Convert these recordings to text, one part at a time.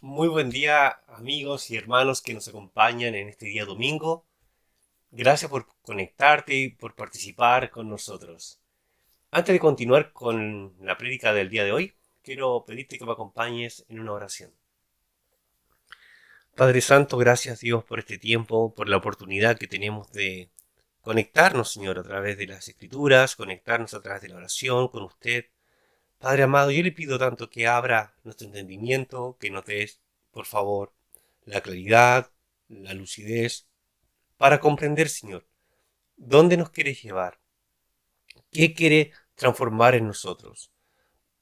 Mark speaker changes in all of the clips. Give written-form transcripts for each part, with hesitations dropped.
Speaker 1: Muy buen día, amigos y hermanos que nos acompañan en este día domingo. Gracias por conectarte y por participar con nosotros. Antes de continuar con la prédica del día de hoy, quiero pedirte que me acompañes en una oración. Padre Santo, gracias Dios por este tiempo, por la oportunidad que tenemos de conectarnos, Señor, a través de las Escrituras, conectarnos a través de la oración con usted. Padre amado, yo le pido tanto que abra nuestro entendimiento, que nos des, por favor, la claridad, la lucidez, para comprender, Señor, dónde nos quieres llevar, qué quiere transformar en nosotros.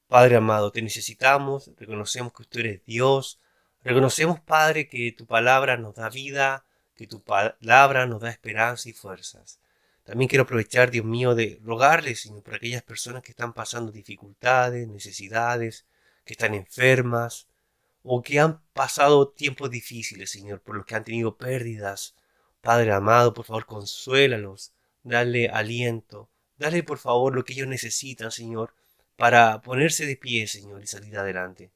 Speaker 1: Padre amado, te necesitamos, reconocemos que tú eres Dios, reconocemos, Padre, que tu palabra nos da vida, que tu palabra nos da esperanza y fuerzas. También quiero aprovechar, Dios mío, de rogarle, Señor, por aquellas personas que están pasando dificultades, necesidades, que están enfermas, o que han pasado tiempos difíciles, Señor, por los que han tenido pérdidas. Padre amado, por favor, consuélalos, dale aliento, dale por favor lo que ellos necesitan, Señor, para ponerse de pie, Señor, y salir adelante.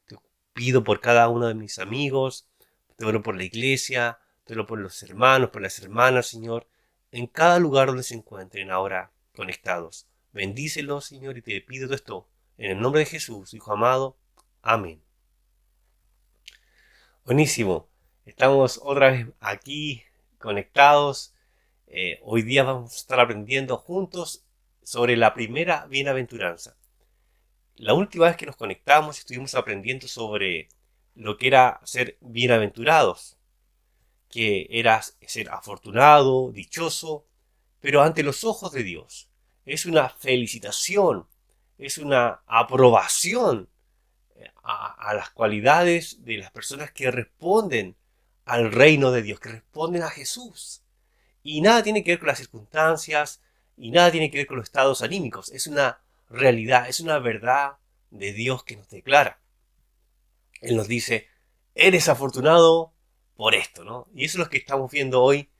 Speaker 1: Te pido por cada uno de mis amigos, te oro por la iglesia, te oro por los hermanos, por las hermanas, Señor, en cada lugar donde se encuentren ahora conectados. Bendícelos, Señor, y te pido todo esto en el nombre de Jesús, Hijo amado. Amén. Buenísimo. Estamos otra vez aquí conectados. Hoy día vamos a estar aprendiendo juntos sobre la primera bienaventuranza. La última vez que nos conectamos estuvimos aprendiendo sobre lo que era ser bienaventurados, que era ser afortunado, dichoso, pero ante los ojos de Dios. Es una felicitación, es una aprobación a las cualidades de las personas que responden al reino de Dios, que responden a Jesús. Y nada tiene que ver con las circunstancias y nada tiene que ver con los estados anímicos. Es una realidad, es una verdad de Dios que nos declara. Él nos dice, eres afortunado por esto, ¿no? Y eso es lo que estamos viendo hoy.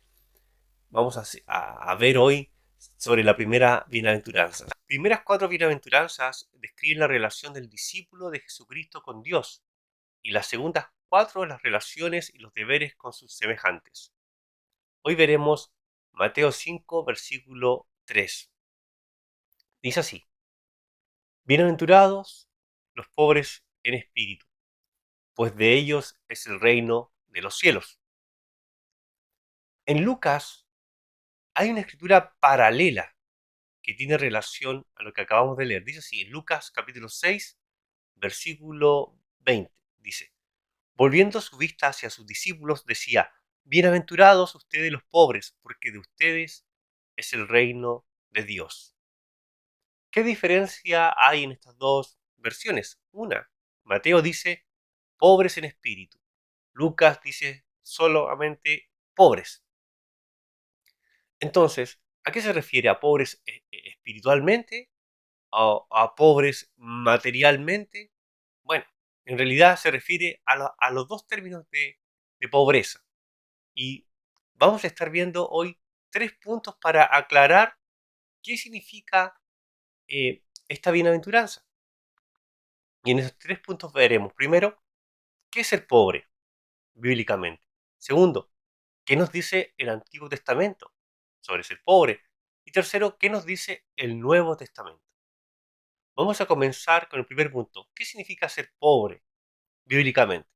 Speaker 1: Vamos a ver hoy sobre la primera bienaventuranza. Las primeras cuatro bienaventuranzas describen la relación del discípulo de Jesucristo con Dios y las segundas cuatro las relaciones y los deberes con sus semejantes. Hoy veremos Mateo 5, versículo 3. Dice así, bienaventurados los pobres en espíritu, pues de ellos es el reino de los cielos. En Lucas hay una escritura paralela que tiene relación a lo que acabamos de leer. Dice así, en Lucas capítulo 6, versículo 20, dice, volviendo su vista hacia sus discípulos, decía, bienaventurados ustedes los pobres, porque de ustedes es el reino de Dios. ¿Qué diferencia hay en estas dos versiones? Una, Mateo dice pobres en espíritu. Lucas dice solamente pobres. Entonces, ¿a qué se refiere? ¿A pobres espiritualmente? ¿A pobres materialmente? Bueno, en realidad se refiere a los dos términos de pobreza. Y vamos a estar viendo hoy tres puntos para aclarar qué significa esta bienaventuranza. Y en esos tres puntos veremos, primero, qué es ser pobre bíblicamente. Segundo, qué nos dice el Antiguo Testamento sobre ser pobre. Y tercero, qué nos dice el Nuevo Testamento. Vamos a comenzar con el primer punto. ¿Qué significa ser pobre bíblicamente?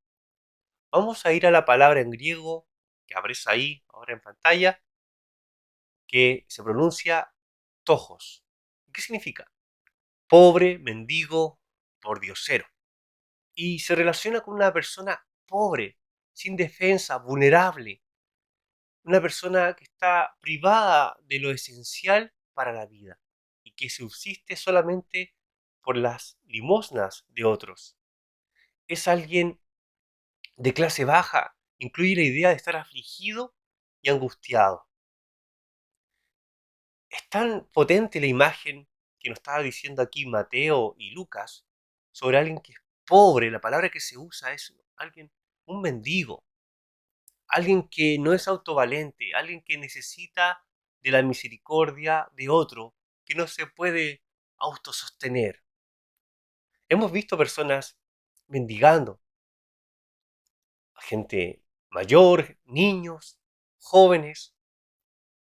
Speaker 1: Vamos a ir a la palabra en griego que abres ahí, ahora en pantalla, que se pronuncia tojos. ¿Qué significa? Pobre, mendigo, pordiosero. Y se relaciona con una persona pobre, sin defensa, vulnerable, una persona que está privada de lo esencial para la vida y que subsiste solamente por las limosnas de otros. Es alguien de clase baja, incluye la idea de estar afligido y angustiado. Es tan potente la imagen que nos estaba diciendo aquí Mateo y Lucas sobre alguien que es pobre. La palabra que se usa es alguien, un mendigo, alguien que no es autovalente, alguien que necesita de la misericordia de otro, que no se puede autosostener. Hemos visto personas mendigando, gente mayor, niños, jóvenes.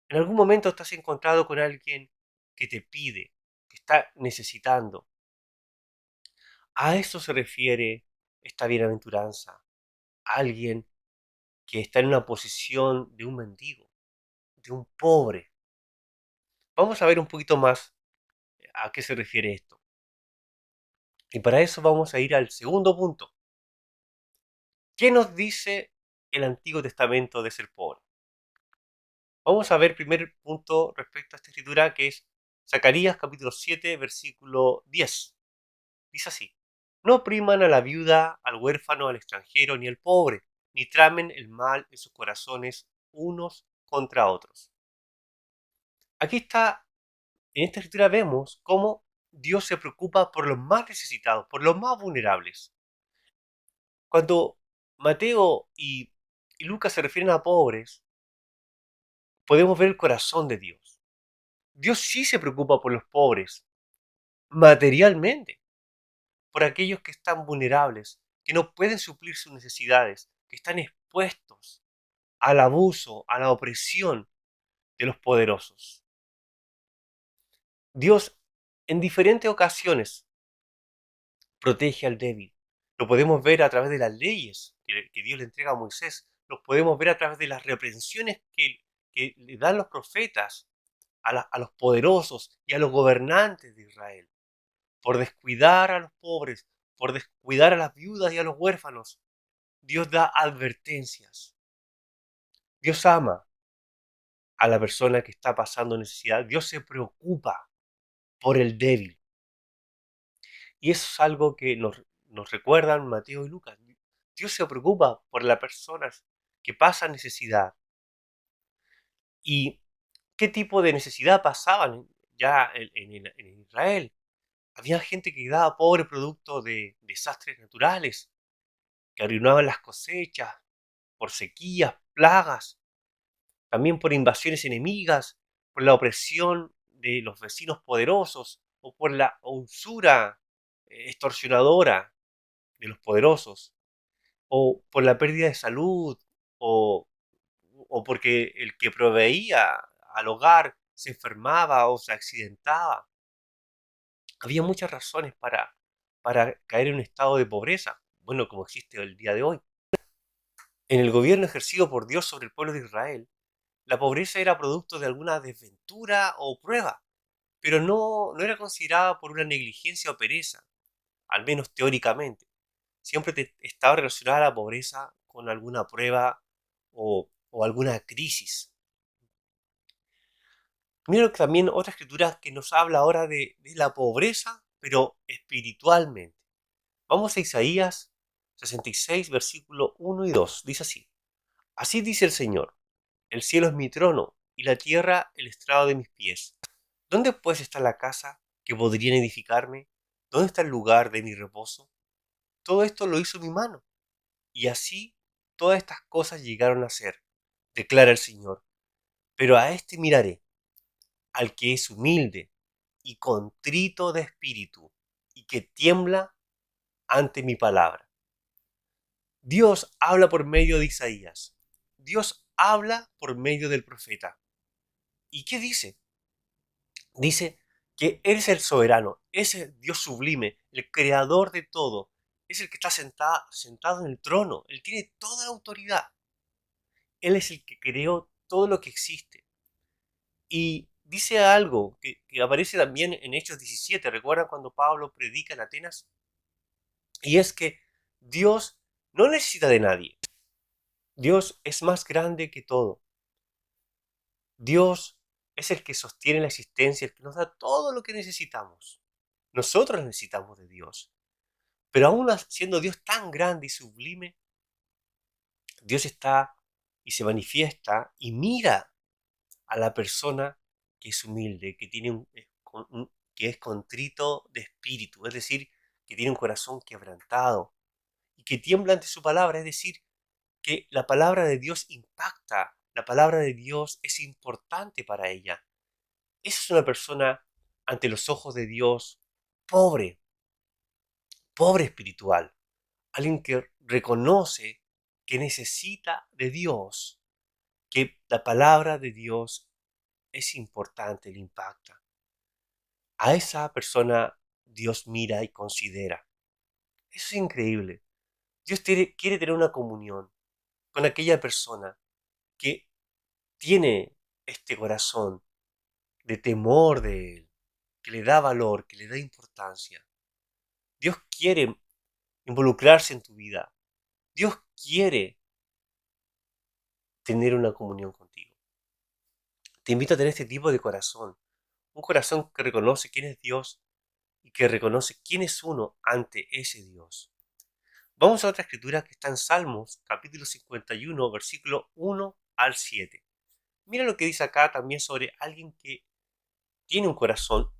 Speaker 1: En algún momento te has encontrado con alguien que te pide, que está necesitando. A eso se refiere esta bienaventuranza. Alguien que está en una posición de un mendigo, de un pobre. Vamos a ver un poquito más a qué se refiere esto. Y para eso vamos a ir al segundo punto. ¿Qué nos dice el Antiguo Testamento de ser pobre? Vamos a ver el primer punto respecto a esta escritura, que es Zacarías capítulo 7, versículo 10. Dice así: no opriman a la viuda, al huérfano, al extranjero, ni al pobre, ni tramen el mal en sus corazones unos contra otros. Aquí está, en esta escritura vemos cómo Dios se preocupa por los más necesitados, por los más vulnerables. Cuando Mateo y Lucas se refieren a pobres, podemos ver el corazón de Dios. Dios sí se preocupa por los pobres, materialmente, por aquellos que están vulnerables, que no pueden suplir sus necesidades, que están expuestos al abuso, a la opresión de los poderosos. Dios en diferentes ocasiones protege al débil. Lo podemos ver a través de las leyes que Dios le entrega a Moisés. Lo podemos ver a través de las reprensiones que le dan los profetas a los poderosos y a los gobernantes de Israel por descuidar a los pobres, por descuidar a las viudas y a los huérfanos. Dios da advertencias. Dios ama a la persona que está pasando necesidad. Dios se preocupa por el débil. Y eso es algo que nos recuerdan Mateo y Lucas. Dios se preocupa por las personas que pasan necesidad. ¿Y qué tipo de necesidad pasaban ya en Israel? Había gente que quedaba pobre producto de desastres naturales, que arruinaban las cosechas, por sequías, plagas, también por invasiones enemigas, por la opresión de los vecinos poderosos o por la usura extorsionadora de los poderosos, o por la pérdida de salud, o, o porque el que proveía al hogar se enfermaba o se accidentaba. Había muchas razones para caer en un estado de pobreza, bueno, como existe el día de hoy. En el gobierno ejercido por Dios sobre el pueblo de Israel, la pobreza era producto de alguna desventura o prueba, pero no era considerada por una negligencia o pereza, al menos teóricamente. Siempre estaba relacionada la pobreza con alguna prueba o alguna crisis. Mira también otra escritura que nos habla ahora de la pobreza, pero espiritualmente. Vamos a Isaías 66, versículo 1 y 2. Dice así: así dice el Señor, el cielo es mi trono y la tierra el estrado de mis pies. ¿Dónde pues está la casa que podrían edificarme? ¿Dónde está el lugar de mi reposo? Todo esto lo hizo mi mano, y así todas estas cosas llegaron a ser, declara el Señor. Pero a este miraré, al que es humilde y contrito de espíritu, y que tiembla ante mi palabra. Dios habla por medio de Isaías. Dios habla por medio del profeta. ¿Y qué dice? Dice que Él es el soberano, es el Dios sublime, el creador de todo. Es el que está sentado en el trono. Él tiene toda la autoridad. Él es el que creó todo lo que existe. Y dice algo que aparece también en Hechos 17. ¿Recuerdan cuando Pablo predica en Atenas? Y es que Dios no necesita de nadie. Dios es más grande que todo. Dios es el que sostiene la existencia, el que nos da todo lo que necesitamos. Nosotros necesitamos de Dios. Pero aún siendo Dios tan grande y sublime, Dios está y se manifiesta y mira a la persona que es humilde, que tiene que es contrito de espíritu, es decir, que tiene un corazón quebrantado y que tiembla ante su palabra, es decir, que la palabra de Dios impacta, la palabra de Dios es importante para ella. Esa es una persona ante los ojos de Dios pobre, pobre espiritual, alguien que reconoce que necesita de Dios, que la palabra de Dios es importante, le impacta. A esa persona Dios mira y considera. Eso es increíble. Dios quiere tener una comunión con aquella persona que tiene este corazón de temor de Él, que le da valor, que le da importancia. Dios quiere involucrarse en tu vida. Dios quiere tener una comunión contigo. Te invito a tener este tipo de corazón. Un corazón que reconoce quién es Dios y que reconoce quién es uno ante ese Dios. Vamos a otra escritura que está en Salmos, capítulo 51, versículo 1 al 7. Mira lo que dice acá también sobre alguien que tiene un corazón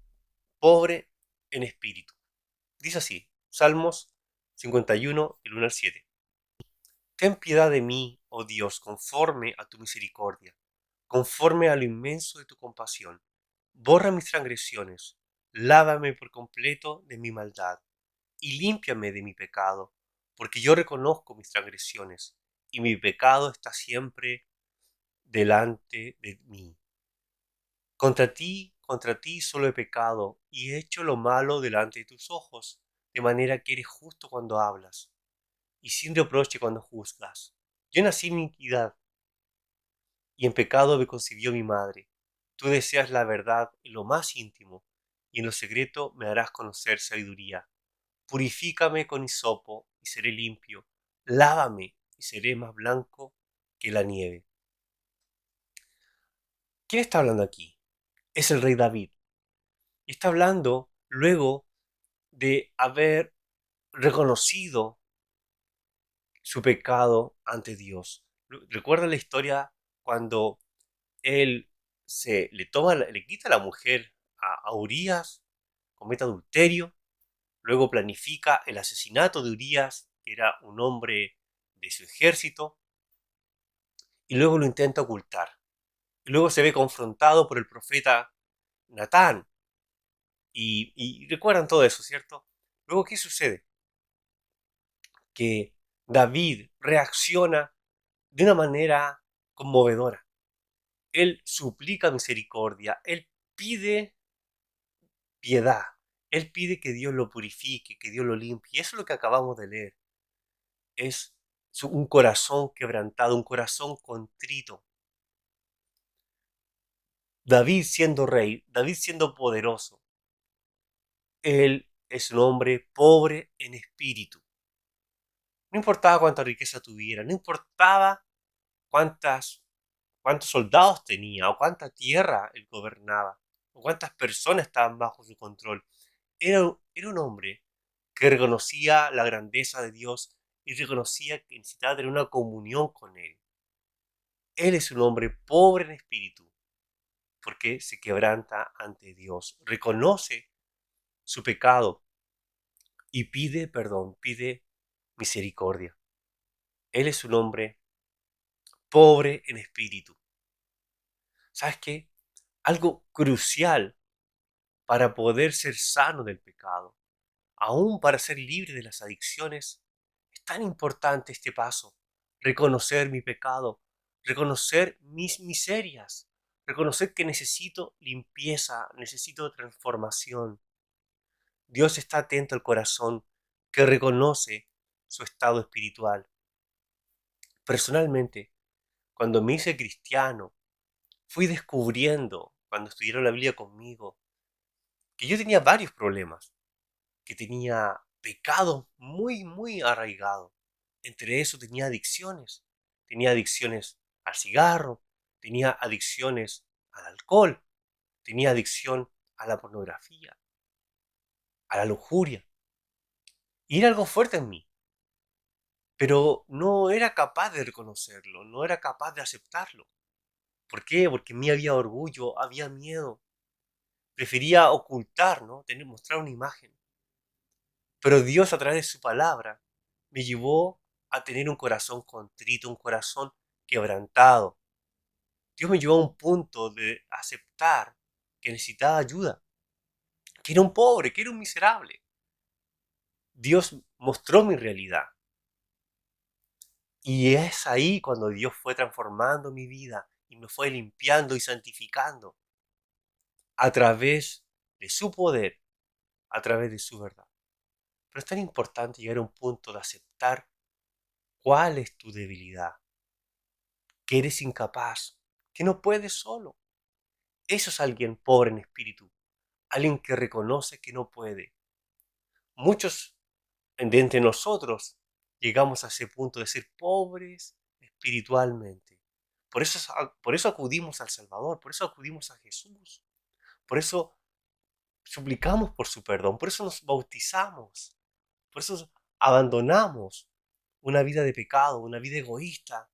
Speaker 1: pobre en espíritu. Dice así, Salmos 51, el 1 al 7. Ten piedad de mí, oh Dios, conforme a tu misericordia, conforme a lo inmenso de tu compasión. Borra mis transgresiones, lávame por completo de mi maldad y límpiame de mi pecado, porque yo reconozco mis transgresiones y mi pecado está siempre delante de mí. Contra ti solo he pecado y he hecho lo malo delante de tus ojos, de manera que eres justo cuando hablas y sin reproche cuando juzgas. Yo nací en iniquidad y en pecado me concibió mi madre. Tú deseas la verdad en lo más íntimo y en lo secreto me harás conocer sabiduría. Purifícame con hisopo y seré limpio. Lávame y seré más blanco que la nieve. ¿Quién está hablando aquí? Es el rey David. Y está hablando luego de haber reconocido su pecado ante Dios. Recuerda la historia cuando él le quita a la mujer a Urías, comete adulterio, luego planifica el asesinato de Urías, que era un hombre de su ejército, y luego lo intenta ocultar. Y luego se ve confrontado por el profeta Natán. Y recuerdan todo eso, ¿cierto? Luego, ¿qué sucede? Que David reacciona de una manera conmovedora. Él suplica misericordia, él pide piedad, él pide que Dios lo purifique, que Dios lo limpie. Y eso es lo que acabamos de leer. Es un corazón quebrantado, un corazón contrito. David siendo rey, David siendo poderoso, él es un hombre pobre en espíritu. No importaba cuánta riqueza tuviera, no importaba cuántos soldados tenía, o cuánta tierra él gobernaba, o cuántas personas estaban bajo su control. Era un hombre que reconocía la grandeza de Dios y reconocía que necesitaba tener una comunión con Él. Él es un hombre pobre en espíritu, porque se quebranta ante Dios, reconoce su pecado y pide perdón, pide misericordia. Él es un hombre pobre en espíritu. ¿Sabes qué? Algo crucial para poder ser sano del pecado, aún para ser libre de las adicciones, es tan importante este paso. Reconocer mi pecado, reconocer mis miserias, reconocer que necesito limpieza, necesito transformación. Dios está atento al corazón que reconoce su estado espiritual. Personalmente, cuando me hice cristiano, fui descubriendo, cuando estudiaron la Biblia conmigo, que yo tenía varios problemas, que tenía pecados muy arraigados. Entre eso tenía adicciones al cigarro, tenía adicciones al alcohol, tenía adicción a la pornografía, a la lujuria. Y era algo fuerte en mí, pero no era capaz de reconocerlo, no era capaz de aceptarlo. ¿Por qué? Porque en mí había orgullo, había miedo. Prefería ocultar, ¿no? Mostrar una imagen. Pero Dios a través de su palabra me llevó a tener un corazón contrito, un corazón quebrantado. Dios me llevó a un punto de aceptar que necesitaba ayuda, que era un pobre, que era un miserable. Dios mostró mi realidad. Y es ahí cuando Dios fue transformando mi vida y me fue limpiando y santificando a través de su poder, a través de su verdad. Pero es tan importante llegar a un punto de aceptar cuál es tu debilidad, que eres incapaz, que no puedes solo. Eso es alguien pobre en espíritu, alguien que reconoce que no puede. Muchos de entre nosotros llegamos a ese punto de ser pobres espiritualmente. Por eso acudimos al Salvador, por eso acudimos a Jesús, por eso suplicamos por su perdón, por eso nos bautizamos, por eso abandonamos una vida de pecado, una vida egoísta,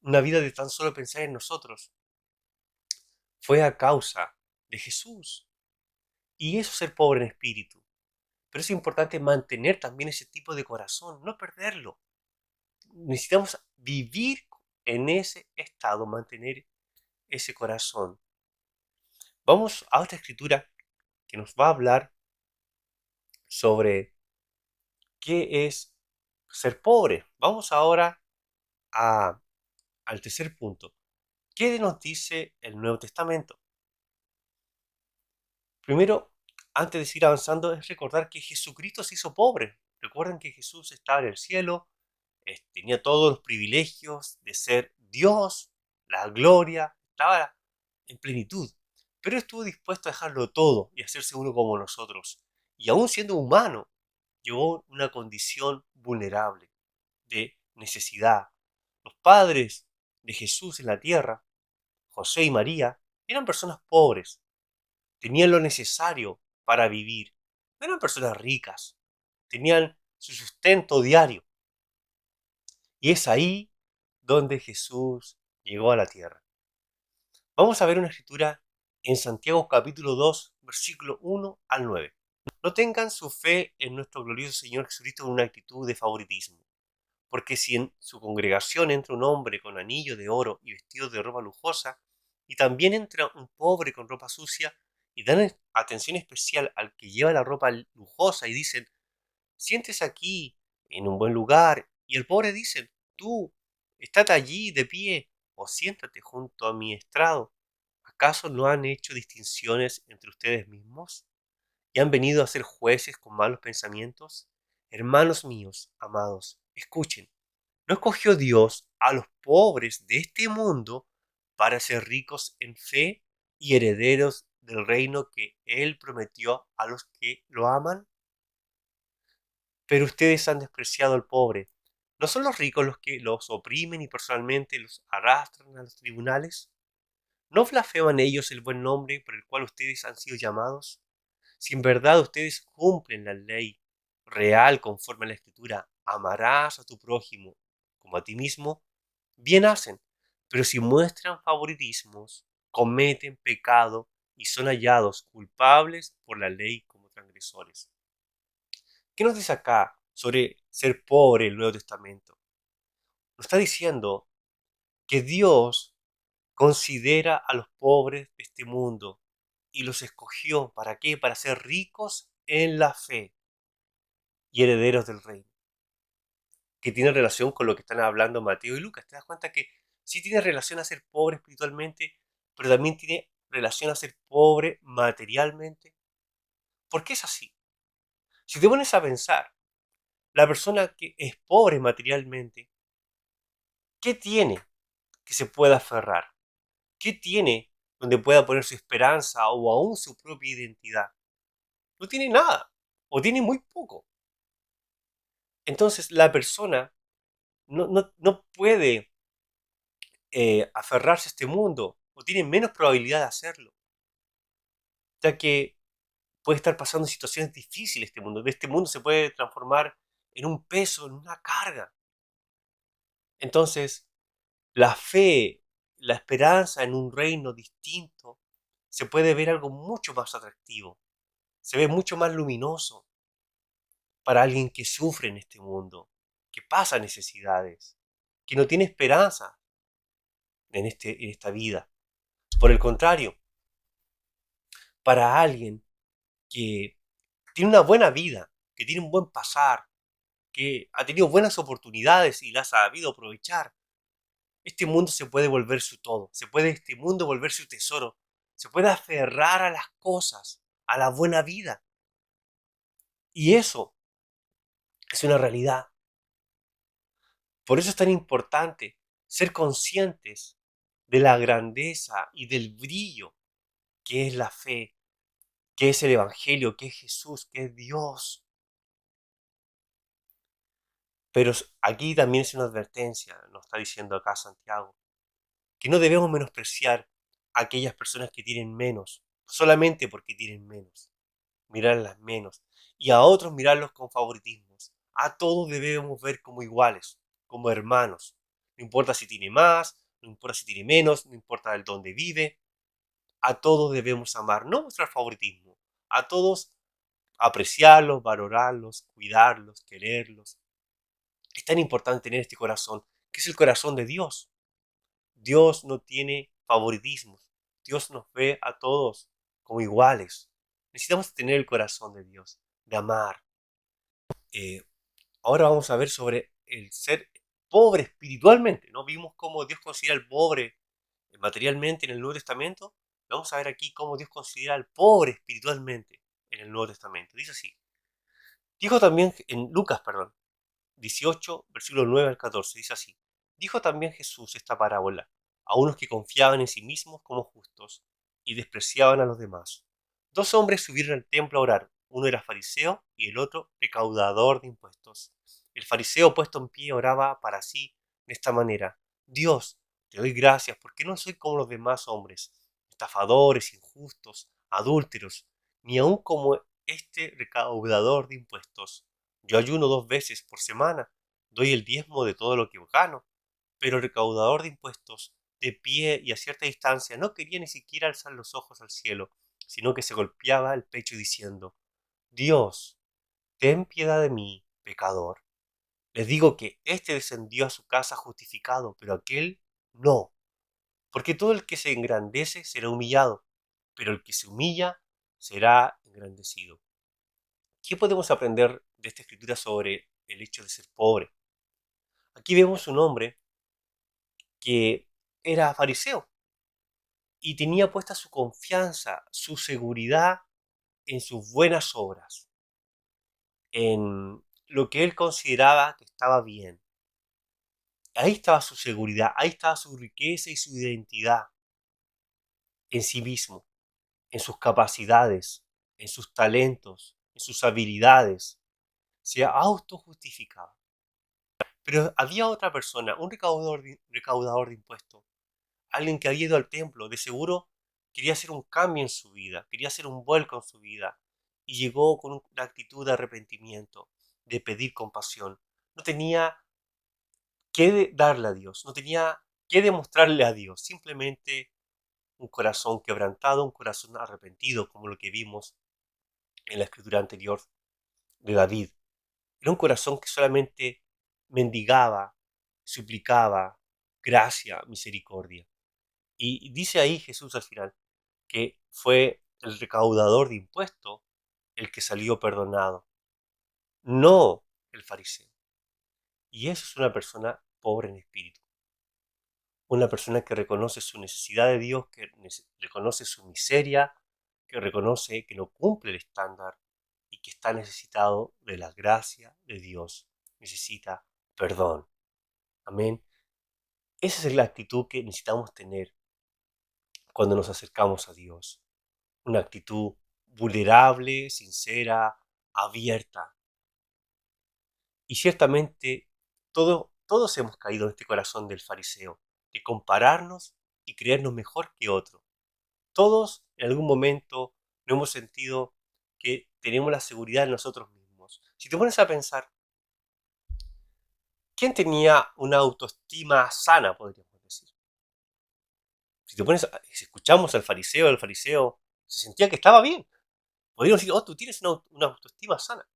Speaker 1: una vida de tan solo pensar en nosotros. Fue a causa de Jesús. Y eso es ser pobre en espíritu. Pero es importante mantener también ese tipo de corazón, no perderlo. Necesitamos vivir en ese estado, mantener ese corazón. Vamos a otra escritura que nos va a hablar sobre qué es ser pobre. Vamos ahora al tercer punto. ¿Qué nos dice el Nuevo Testamento? Primero, antes de seguir avanzando, es recordar que Jesucristo se hizo pobre. Recuerden que Jesús estaba en el cielo, tenía todos los privilegios de ser Dios, la gloria, estaba en plenitud. Pero estuvo dispuesto a dejarlo todo y hacerse uno como nosotros. Y aún siendo humano, llegó a una condición vulnerable, de necesidad. Los padres de Jesús en la tierra, José y María, eran personas pobres, tenían lo necesario para vivir. No eran personas ricas, tenían su sustento diario. Y es ahí donde Jesús llegó a la tierra. Vamos a ver una escritura en Santiago capítulo 2, versículo 1 al 9. No tengan su fe en nuestro glorioso Señor Jesucristo en una actitud de favoritismo, porque si en su congregación entra un hombre con anillo de oro y vestido de ropa lujosa, y también entra un pobre con ropa sucia, y dan atención especial al que lleva la ropa lujosa y dicen, siéntese aquí, en un buen lugar, y el pobre dice, tú, estate allí de pie, o siéntate junto a mi estrado. ¿Acaso no han hecho distinciones entre ustedes mismos? ¿Y han venido a ser jueces con malos pensamientos? Hermanos míos, amados, escuchen. ¿No escogió Dios a los pobres de este mundo para ser ricos en fe y herederos del reino que Él prometió a los que lo aman? Pero ustedes han despreciado al pobre. ¿No son los ricos los que los oprimen y personalmente los arrastran a los tribunales? ¿No blasfeman ellos el buen nombre por el cual ustedes han sido llamados? Si en verdad ustedes cumplen la ley real conforme a la Escritura, amarás a tu prójimo como a ti mismo, bien hacen. Pero si muestran favoritismos, cometen pecado y son hallados culpables por la ley como transgresores. ¿Qué nos dice acá sobre ser pobre el Nuevo Testamento? Nos está diciendo que Dios considera a los pobres de este mundo y los escogió. ¿Para qué? Para ser ricos en la fe y herederos del reino. Que tiene relación con lo que están hablando Mateo y Lucas. ¿Te das cuenta que sí tiene relación a ser pobre espiritualmente, pero también tiene relación a ser pobre materialmente? ¿Por qué es así? Si te pones a pensar, la persona que es pobre materialmente, ¿qué tiene que se pueda aferrar? ¿Qué tiene donde pueda poner su esperanza o aún su propia identidad? No tiene nada, o tiene muy poco. Entonces la persona no puede aferrarse a este mundo, o tiene menos probabilidad de hacerlo, ya que puede estar pasando situaciones difíciles este mundo. De este mundo se puede transformar en un peso, en una carga. Entonces, la fe, la esperanza en un reino distinto, se puede ver algo mucho más atractivo, se ve mucho más luminoso para alguien que sufre en este mundo, que pasa necesidades, que no tiene esperanza en esta vida. Por el contrario, para alguien que tiene una buena vida, que tiene un buen pasar, que ha tenido buenas oportunidades y las ha sabido aprovechar. Este mundo se puede volver su todo, se puede este mundo volver su tesoro, se puede aferrar a las cosas, a la buena vida. Y eso es una realidad. Por eso es tan importante ser conscientes de la grandeza y del brillo que es la fe, que es el Evangelio, que es Jesús, que es Dios. Pero aquí también es una advertencia, nos está diciendo acá Santiago, que no debemos menospreciar a aquellas personas que tienen menos, solamente porque tienen menos, mirarlas menos, y a otros mirarlos con favoritismos. A todos debemos ver como iguales, como hermanos. No importa si tiene más, no importa si tiene menos, no importa el dónde vive. A todos debemos amar, no mostrar favoritismo. A todos apreciarlos, valorarlos, cuidarlos, quererlos. Es tan importante tener este corazón, que es el corazón de Dios. Dios no tiene favoritismos. Dios nos ve a todos como iguales. Necesitamos tener el corazón de Dios, de amar. Eh, Ahora vamos a ver sobre el ser pobre espiritualmente. ¿No? Vimos cómo Dios considera al pobre materialmente en el Nuevo Testamento. Vamos a ver aquí cómo Dios considera al pobre espiritualmente en el Nuevo Testamento. Dice así. Dijo también en Lucas, perdón, 18, versículo 9 al 14, dice así. Dijo también Jesús esta parábola a unos que confiaban en sí mismos como justos y despreciaban a los demás. Dos hombres subieron al templo a orar. Uno era fariseo y el otro recaudador de impuestos. El fariseo puesto en pie oraba para sí de esta manera. Dios, te doy gracias porque no soy como los demás hombres, estafadores, injustos, adúlteros, ni aun como este recaudador de impuestos. Yo ayuno 2 veces por semana, doy el diezmo de todo lo que gano, pero el recaudador de impuestos, de pie y a cierta distancia, no quería ni siquiera alzar los ojos al cielo, sino que se golpeaba el pecho diciendo, Dios, ten piedad de mí, pecador. Les digo que éste descendió a su casa justificado, pero aquel no, porque todo el que se engrandece será humillado, pero el que se humilla será engrandecido. ¿Qué podemos aprender de esta escritura sobre el hecho de ser pobre? Aquí vemos un hombre que era fariseo y tenía puesta su confianza, su seguridad en sus buenas obras, en lo que él consideraba que estaba bien. Ahí estaba su seguridad, ahí estaba su riqueza y su identidad en sí mismo, en sus capacidades, en sus talentos, en sus habilidades. Se autojustificaba. Pero había otra persona, un recaudador de impuestos, alguien que había ido al templo, de seguro quería hacer un cambio en su vida, quería hacer un vuelco en su vida, y llegó con una actitud de arrepentimiento, de pedir compasión. No tenía que darle a Dios, no tenía que demostrarle a Dios, simplemente un corazón quebrantado, un corazón arrepentido, como lo que vimos en la escritura anterior de David. Era un corazón que solamente mendigaba, suplicaba gracia, misericordia. Y dice ahí Jesús al final que fue el recaudador de impuestos el que salió perdonado, no el fariseo. Y eso es una persona pobre en espíritu, una persona que reconoce su necesidad de Dios, que reconoce su miseria, que reconoce que no cumple el estándar y que está necesitado de la gracia de Dios, necesita perdón. Amén. Esa es la actitud que necesitamos tener cuando nos acercamos a Dios. Una actitud vulnerable, sincera, abierta. Y ciertamente todos hemos caído en este corazón del fariseo, de compararnos y creernos mejor que otro. Todos en algún momento no hemos sentido que tenemos la seguridad en nosotros mismos. Si te pones a pensar, ¿quién tenía una autoestima sana, podríamos decir? Si escuchamos al fariseo, el fariseo se sentía que estaba bien. Podríamos decir, oh, tú tienes una autoestima sana.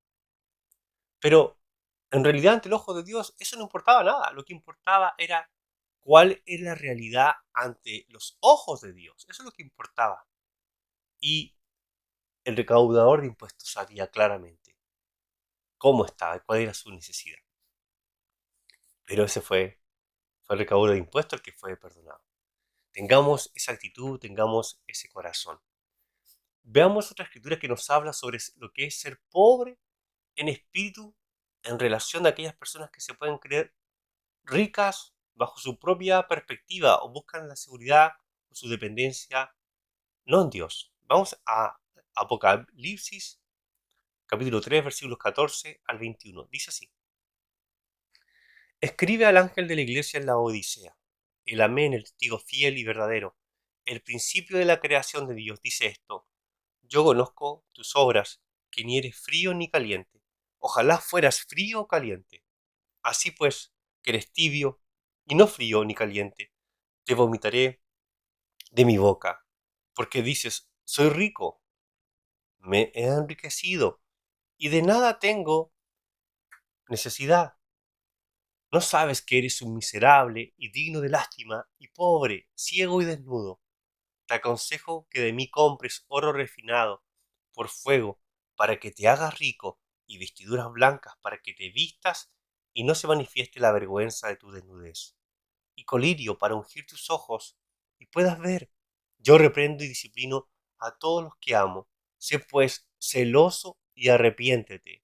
Speaker 1: Pero en realidad, ante el ojo de Dios, eso no importaba nada. Lo que importaba era cuál es la realidad ante los ojos de Dios. Eso es lo que importaba. Y el recaudador de impuestos sabía claramente cómo estaba, cuál era su necesidad. Pero ese fue el recaudador de impuestos el que fue perdonado. Tengamos esa actitud, tengamos ese corazón. Veamos otra escritura que nos habla sobre lo que es ser pobre en espíritu en relación a aquellas personas que se pueden creer ricas bajo su propia perspectiva o buscan la seguridad o su dependencia no en Dios. Vamos a Apocalipsis capítulo 3 versículos 14 al 21. Dice así: Escribe al ángel de la iglesia en la Odisea, el amén, el testigo fiel y verdadero, el principio de la creación de Dios, dice esto: Yo conozco tus obras, que ni eres frío ni caliente. Ojalá fueras frío o caliente. Así pues, que eres tibio y no frío ni caliente, te vomitaré de mi boca. Porque dices, soy rico, me he enriquecido y de nada tengo necesidad. ¿No sabes que eres un miserable y digno de lástima y pobre, ciego y desnudo? Te aconsejo que de mí compres oro refinado por fuego para que te hagas rico y vestiduras blancas para que te vistas y no se manifieste la vergüenza de tu desnudez, y colirio para ungir tus ojos y puedas ver. Yo reprendo y disciplino a todos los que amo. Sé pues celoso y arrepiéntete.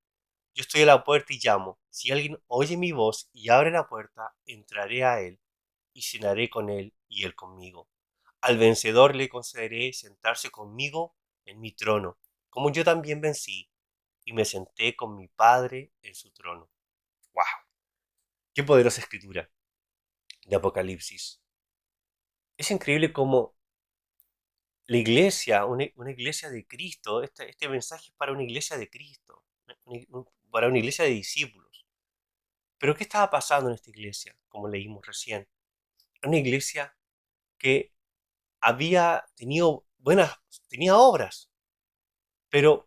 Speaker 1: Yo estoy a la puerta y llamo. Si alguien oye mi voz y abre la puerta, entraré a él y cenaré con él y él conmigo. Al vencedor le concederé sentarse conmigo en mi trono, como yo también vencí y me senté con mi Padre en su trono. ¡Wow! ¡Qué poderosa escritura de Apocalipsis! Es increíble cómo la iglesia, una iglesia de Cristo, este mensaje es para una iglesia de Cristo, para una iglesia de discípulos. Pero ¿qué estaba pasando en esta iglesia? Como leímos recién, una iglesia que había tenido tenía obras, pero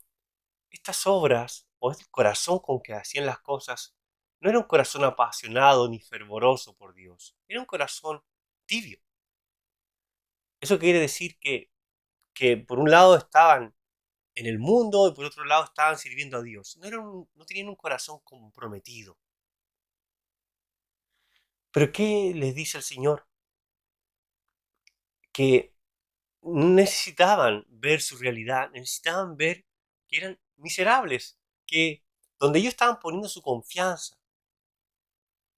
Speaker 1: estas obras o este corazón con que hacían las cosas no era un corazón apasionado ni fervoroso por Dios, era un corazón tibio. Eso quiere decir que por un lado estaban en el mundo y por otro lado estaban sirviendo a Dios. No tenían un corazón comprometido. Pero ¿qué les dice el Señor? Que necesitaban ver su realidad, necesitaban ver que eran miserables, que donde ellos estaban poniendo su confianza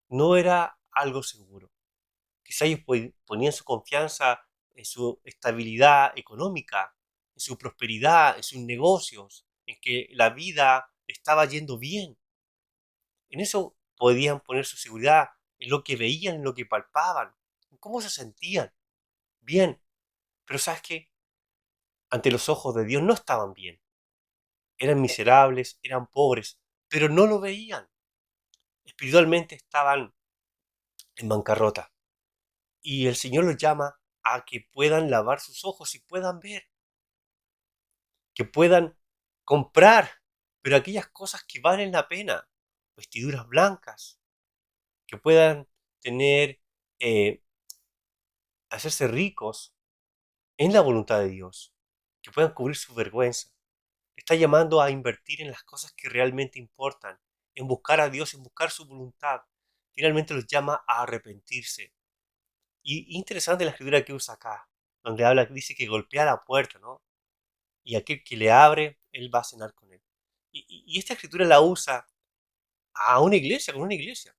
Speaker 1: no era algo seguro. Quizá ellos ponían su confianza en su estabilidad económica, en su prosperidad, en sus negocios, en que la vida estaba yendo bien. En eso podían poner su seguridad, en lo que veían, en lo que palpaban, en cómo se sentían. Bien, pero ¿sabes qué? Ante los ojos de Dios no estaban bien. Eran miserables, eran pobres, pero no lo veían. Espiritualmente estaban en bancarrota. Y el Señor los llama a que puedan lavar sus ojos y puedan ver, que puedan comprar, pero aquellas cosas que valen la pena, vestiduras blancas, que puedan tener, eh, hacerse ricos en la voluntad de Dios, que puedan cubrir su vergüenza. Está llamando a invertir en las cosas que realmente importan, en buscar a Dios, en buscar su voluntad. Finalmente los llama a arrepentirse. Y interesante la escritura que usa acá, donde habla, dice que golpea la puerta, ¿no? Y aquel que le abre, él va a cenar con él. Y esta escritura la usa a una iglesia, con una iglesia.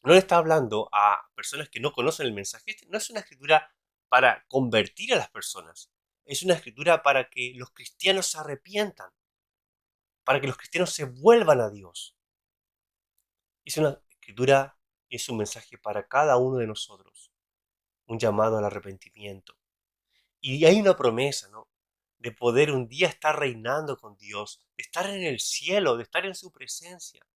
Speaker 1: No le está hablando a personas que no conocen el mensaje. No es una escritura para convertir a las personas. Es una escritura para que los cristianos se arrepientan, para que los cristianos se vuelvan a Dios. Es una escritura y es un mensaje para cada uno de nosotros, un llamado al arrepentimiento. Y hay una promesa, ¿no? De poder un día estar reinando con Dios, de estar en el cielo, de estar en su presencia.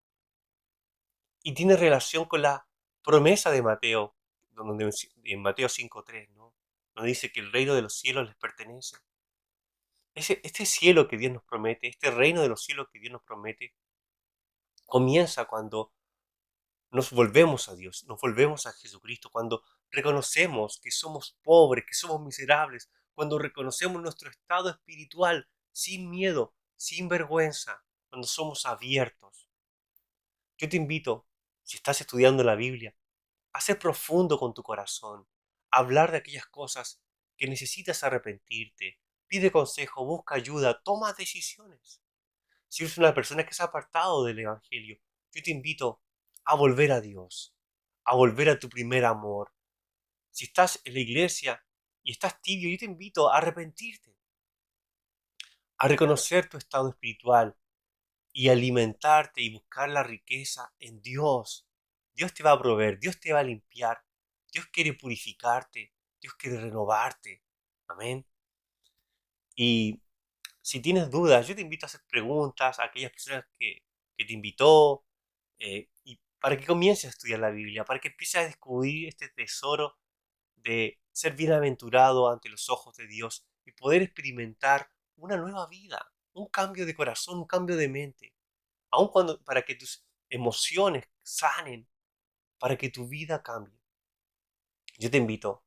Speaker 1: Y tiene relación con la promesa de Mateo, donde en Mateo 5:3, ¿no? Donde dice que el reino de los cielos les pertenece. Este cielo que Dios nos promete, este reino de los cielos que Dios nos promete, comienza cuando nos volvemos a Dios, nos volvemos a Jesucristo, cuando reconocemos que somos pobres, que somos miserables, cuando reconocemos nuestro estado espiritual sin miedo, sin vergüenza, cuando somos abiertos. Yo te invito, si estás estudiando la Biblia, a ser profundo con tu corazón, a hablar de aquellas cosas que necesitas arrepentirte, pide consejo, busca ayuda, toma decisiones. Si eres una persona que se ha apartado del Evangelio, yo te invito a volver a Dios, a volver a tu primer amor. Si estás en la iglesia y estás tibio, yo te invito a arrepentirte, a reconocer tu estado espiritual y alimentarte y buscar la riqueza en Dios. Dios te va a proveer, Dios te va a limpiar, Dios quiere purificarte, Dios quiere renovarte. Amén. Y si tienes dudas, yo te invito a hacer preguntas a aquellas personas que te invitó, y para que comiences a estudiar la Biblia, para que empieces a descubrir este tesoro de ser bienaventurado ante los ojos de Dios y poder experimentar una nueva vida, un cambio de corazón, un cambio de mente, aun cuando para que tus emociones sanen, para que tu vida cambie. Yo te invito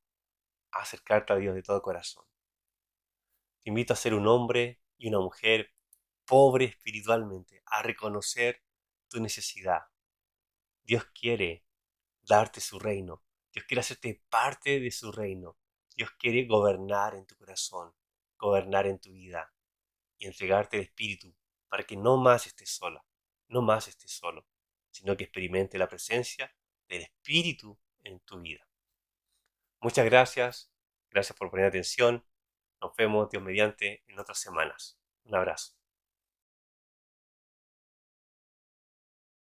Speaker 1: a acercarte a Dios de todo corazón. Te invito a ser un hombre y una mujer pobre espiritualmente, a reconocer tu necesidad. Dios quiere darte su reino. Dios quiere hacerte parte de su reino. Dios quiere gobernar en tu corazón, gobernar en tu vida y entregarte el Espíritu para que no más estés sola, no más estés solo, sino que experimente la presencia del Espíritu en tu vida. Muchas gracias, gracias por poner atención. Nos vemos, Dios mediante, en otras semanas. Un abrazo.